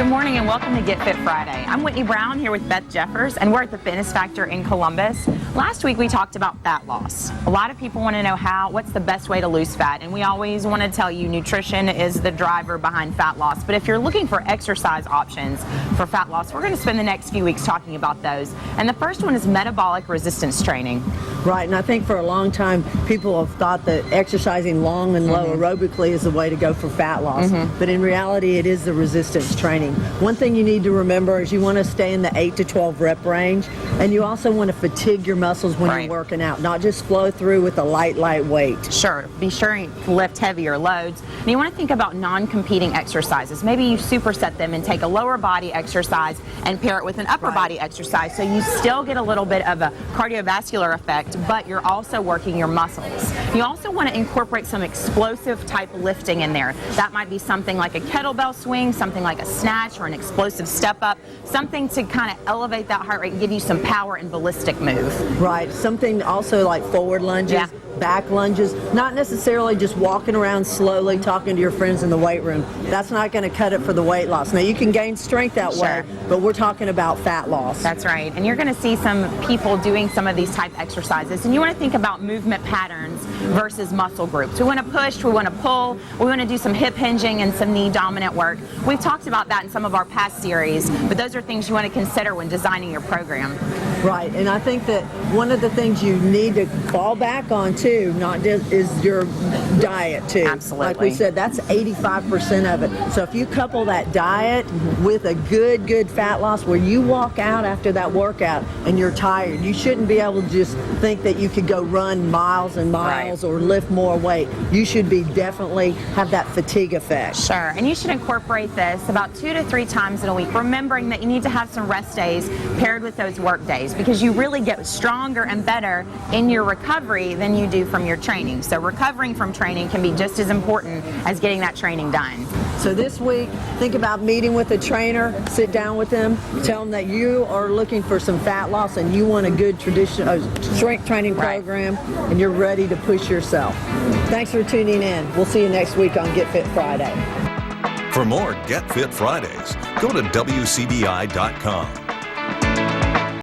Good morning and welcome to Get Fit Friday. I'm Whitney Brown here with Beth Jeffers, and we're at the Fitness Factor in Columbus. Last week we talked about fat loss. A lot of people want to know what's the best way to lose fat, and we always want to tell you nutrition is the driver behind fat loss. But if you're looking for exercise options for fat loss, we're going to spend the next few weeks talking about those. And the first one is metabolic resistance training. Right, and I think for a long time people have thought that exercising long and low aerobically is the way to go for fat loss, but in reality it is the resistance training. One thing you need to remember is you want to stay in the 8 to 12 rep range, and you also want to fatigue your muscles when you're working out, not just flow through with a light weight. Sure, be sure to lift heavier loads. And you want to think about non-competing exercises. Maybe you superset them and take a lower body exercise and pair it with an upper body exercise, so you still get a little bit of a cardiovascular effect, but you're also working your muscles. You also want to incorporate some explosive type lifting in there. That might be something like a kettlebell swing, something like a snatch, or an explosive step up, something to kind of elevate that heart rate and give you some power and ballistic move. Right, something also like forward lunges, back lunges, not necessarily just walking around slowly talking to your friends in the weight room. That's not going to cut it for the weight loss. Now you can gain strength that way, but we're talking about fat loss. That's right, and you're going to see some people doing some of these type exercises, and you want to think about movement patterns versus muscle groups. We want to push, we want to pull, we want to do some hip hinging and some knee dominant work. We've talked about that in some of our past series, but those are things you want to consider when designing your program. Right, and I think that one of the things you need to fall back on too, not just is your diet too. Absolutely. Like we said, that's 85% of it. So if you couple that diet with a good fat loss, where you walk out after that workout and you're tired, you shouldn't be able to just think that you could go run miles and miles or lift more weight. You should be definitely have that fatigue effect. Sure, and you should incorporate this about 2 to 3 times in a week, remembering that you need to have some rest days paired with those work days, because you really get stronger and better in your recovery than you do from your training. So recovering from training can be just as important as getting that training done. So this week, think about meeting with a trainer, sit down with them, tell them that you are looking for some fat loss and you want a good strength training program, and you're ready to push yourself. Thanks for tuning in. We'll see you next week on Get Fit Friday. For more Get Fit Fridays, go to WCBI.com.